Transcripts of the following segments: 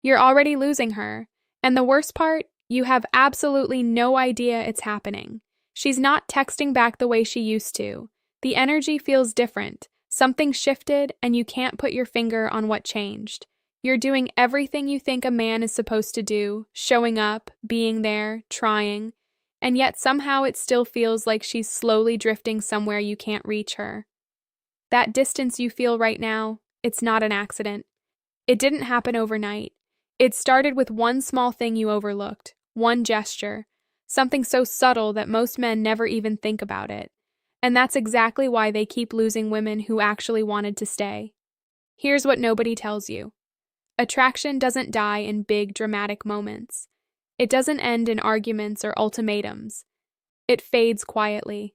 You're already losing her. And the worst part, you have absolutely no idea it's happening. She's not texting back the way she used to. The energy feels different. Something shifted, and you can't put your finger on what changed. You're doing everything you think a man is supposed to do, showing up, being there, trying, and yet somehow it still feels like she's slowly drifting somewhere you can't reach her. That distance you feel right now, it's not an accident. It didn't happen overnight. It started with one small thing you overlooked, one gesture, something so subtle that most men never even think about it. And that's exactly why they keep losing women who actually wanted to stay. Here's what nobody tells you. Attraction doesn't die in big, dramatic moments. It doesn't end in arguments or ultimatums. It fades quietly.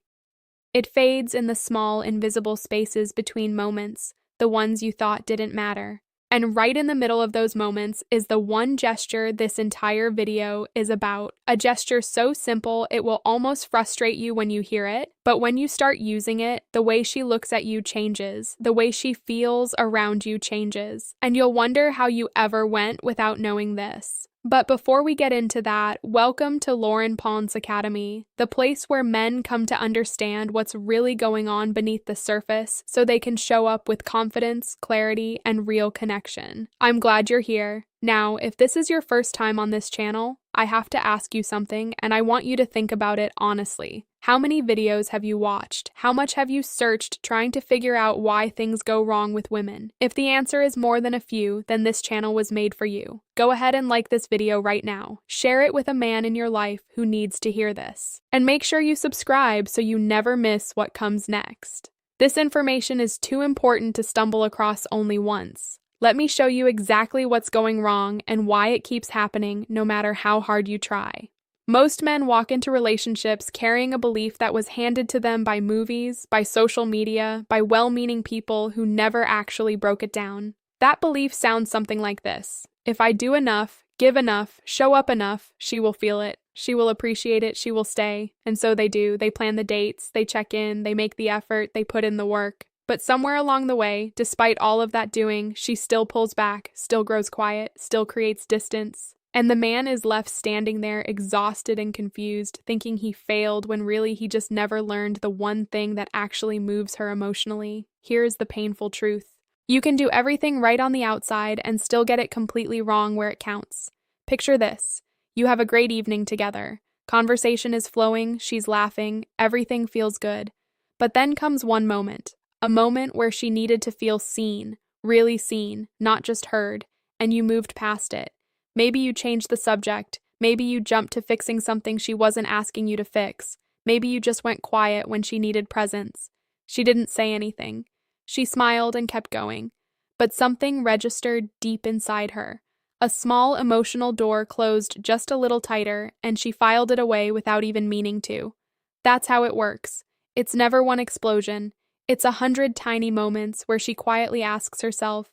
It fades in the small, invisible spaces between moments, the ones you thought didn't matter. And right in the middle of those moments is the one gesture this entire video is about. A gesture so simple it will almost frustrate you when you hear it, but when you start using it, the way she looks at you changes, the way she feels around you changes, and you'll wonder how you ever went without knowing this. But before we get into that, welcome to Lauren Pond's Academy, the place where men come to understand what's really going on beneath the surface so they can show up with confidence, clarity, and real connection. I'm glad you're here. Now, if this is your first time on this channel, I have to ask you something, and I want you to think about it honestly. How many videos have you watched? How much have you searched trying to figure out why things go wrong with women? If the answer is more than a few, then this channel was made for you. Go ahead and like this video right now. Share it with a man in your life who needs to hear this. And make sure you subscribe so you never miss what comes next. This information is too important to stumble across only once. Let me show you exactly what's going wrong and why it keeps happening no matter how hard you try. Most men walk into relationships carrying a belief that was handed to them by movies, by social media, by well-meaning people who never actually broke it down. That belief sounds something like this. If I do enough, give enough, show up enough, she will feel it. She will appreciate it, she will stay. And so they do. They plan the dates, they check in, they make the effort, they put in the work. But somewhere along the way, despite all of that doing, she still pulls back, still grows quiet, still creates distance. And the man is left standing there exhausted and confused, thinking he failed when really he just never learned the one thing that actually moves her emotionally. Here's the painful truth. You can do everything right on the outside and still get it completely wrong where it counts. Picture this. You have a great evening together. Conversation is flowing, she's laughing, everything feels good. But then comes one moment. A moment where she needed to feel seen, really seen, not just heard, and you moved past it. Maybe you changed the subject. Maybe you jumped to fixing something she wasn't asking you to fix. Maybe you just went quiet when she needed presence. She didn't say anything. She smiled and kept going. But something registered deep inside her. A small emotional door closed just a little tighter, and she filed it away without even meaning to. That's how it works. It's never one explosion. It's 100 tiny moments where she quietly asks herself,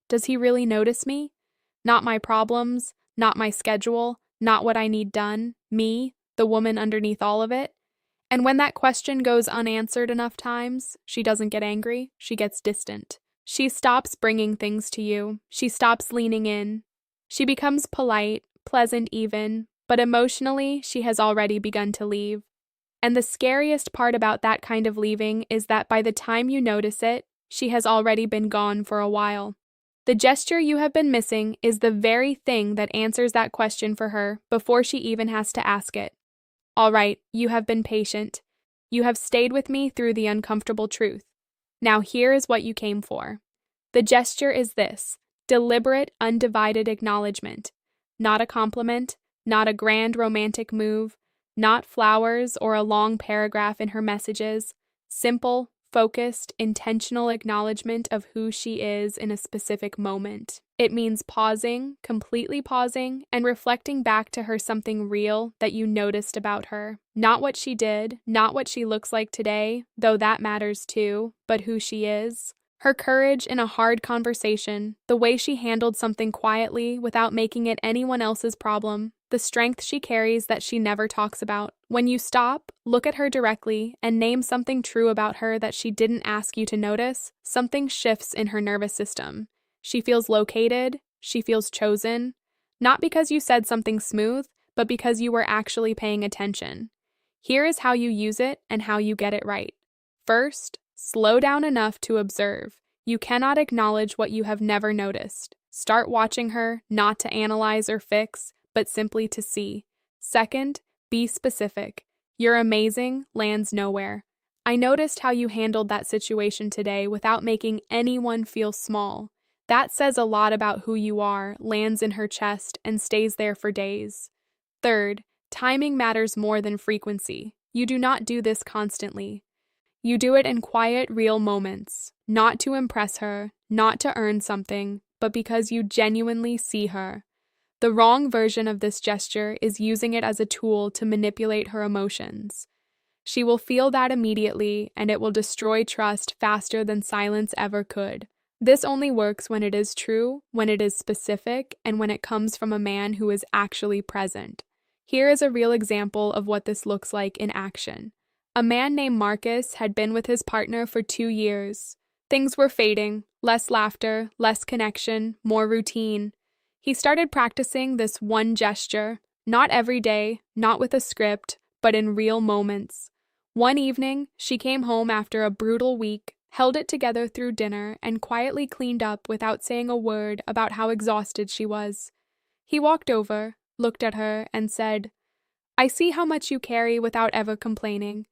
does he really notice me? Not my problems, not my schedule, not what I need done, me, the woman underneath all of it. And when that question goes unanswered enough times, she doesn't get angry, she gets distant. She stops bringing things to you, she stops leaning in. She becomes polite, pleasant even, but emotionally she has already begun to leave. And the scariest part about that kind of leaving is that by the time you notice it, she has already been gone for a while. The gesture you have been missing is the very thing that answers that question for her before she even has to ask it. All right, you have been patient. You have stayed with me through the uncomfortable truth. Now here is what you came for. The gesture is this: deliberate, undivided acknowledgement. Not a compliment, not a grand romantic move, not flowers or a long paragraph in her messages. Simple, focused, intentional acknowledgement of who she is in a specific moment. It means pausing, completely pausing, and reflecting back to her something real that you noticed about her. Not what she did, not what she looks like today, though that matters too, but who she is. Her courage in a hard conversation, the way she handled something quietly without making it anyone else's problem, the strength she carries that she never talks about. When you stop, look at her directly, and name something true about her that she didn't ask you to notice, something shifts in her nervous system. She feels located, She feels chosen, not because you said something smooth, but because you were actually paying attention. Here is how you use it and how you get it right. First, slow down enough to observe. You cannot acknowledge what you have never noticed. Start watching her, not to analyze or fix, but simply to see. Second, be specific. "You're amazing" lands nowhere. "I noticed how you handled that situation today without making anyone feel small." That says a lot about who you are, lands in her chest, and stays there for days. Third, timing matters more than frequency. You do not do this constantly. You do it in quiet, real moments, not to impress her, not to earn something, but because you genuinely see her. The wrong version of this gesture is using it as a tool to manipulate her emotions. She will feel that immediately, and it will destroy trust faster than silence ever could. This only works when it is true, when it is specific, and when it comes from a man who is actually present. Here is a real example of what this looks like in action. A man named Marcus had been with his partner for 2 years. Things were fading, less laughter, less connection, more routine. He started practicing this one gesture, not every day, not with a script, but in real moments. One evening, she came home after a brutal week, held it together through dinner, and quietly cleaned up without saying a word about how exhausted she was. He walked over, looked at her, and said, "I see how much you carry without ever complaining.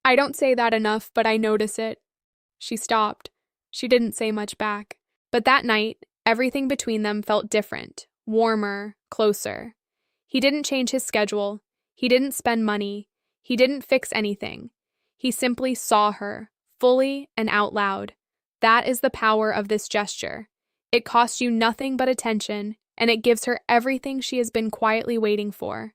I don't say that enough, but I notice it." She stopped. She didn't say much back. But that night, everything between them felt different, warmer, closer. He didn't change his schedule. He didn't spend money. He didn't fix anything. He simply saw her, fully and out loud. That is the power of this gesture. It costs you nothing but attention, and it gives her everything she has been quietly waiting for.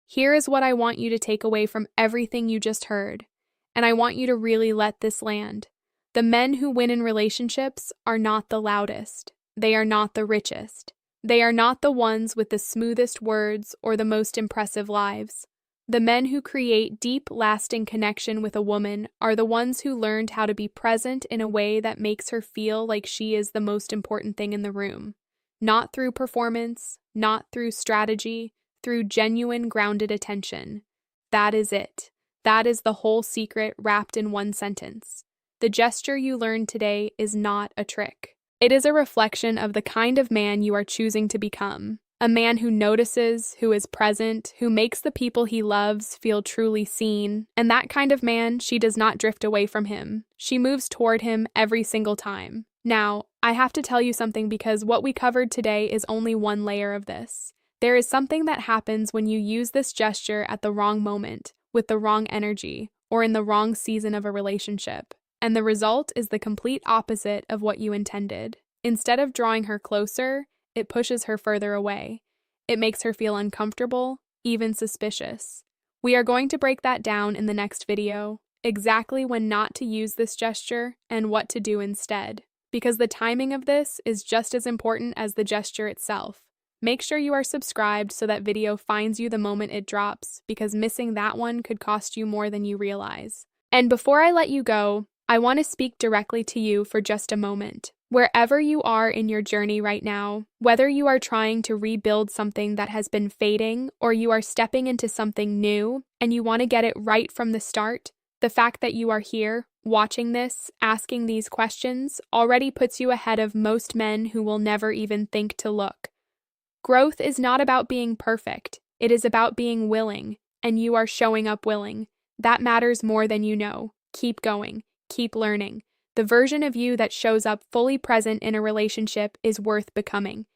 Here is what I want you to take away from everything you just heard, and I want you to really let this land. The men who win in relationships are not the loudest. They are not the richest. They are not the ones with the smoothest words or the most impressive lives. The men who create deep, lasting connection with a woman are the ones who learned how to be present in a way that makes her feel like she is the most important thing in the room. Not through performance, not through strategy, through genuine, grounded attention. That is it. That is the whole secret wrapped in one sentence. The gesture you learned today is not a trick. It is a reflection of the kind of man you are choosing to become. A man who notices, who is present, who makes the people he loves feel truly seen. And that kind of man, she does not drift away from him. She moves toward him every single time. Now, I have to tell you something because what we covered today is only one layer of this. There is something that happens when you use this gesture at the wrong moment, with the wrong energy, or in the wrong season of a relationship. And the result is the complete opposite of what you intended. Instead of drawing her closer, it pushes her further away. It makes her feel uncomfortable, even suspicious. We are going to break that down in the next video, exactly when not to use this gesture and what to do instead, because the timing of this is just as important as the gesture itself. Make sure you are subscribed so that video finds you the moment it drops, because missing that one could cost you more than you realize. And before I let you go, I want to speak directly to you for just a moment. Wherever you are in your journey right now, whether you are trying to rebuild something that has been fading or you are stepping into something new and you want to get it right from the start, the fact that you are here, watching this, asking these questions, already puts you ahead of most men who will never even think to look. Growth is not about being perfect. It is about being willing, and you are showing up willing. That matters more than you know. Keep going. Keep learning. The version of you that shows up fully present in a relationship is worth becoming.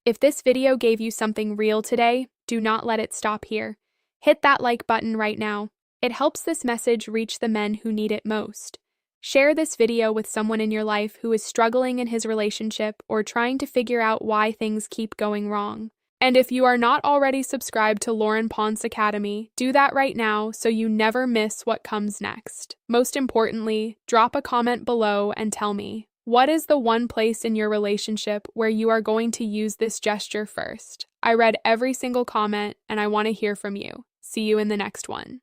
If this video gave you something real today, do not let it stop here. Hit that like button right now. It helps this message reach the men who need it most. Share this video with someone in your life who is struggling in his relationship or trying to figure out why things keep going wrong. And if you are not already subscribed to Lauren Ponce Academy, do that right now so you never miss what comes next. Most importantly, drop a comment below and tell me, what is the one place in your relationship where you are going to use this gesture first? I read every single comment and I want to hear from you. See you in the next one.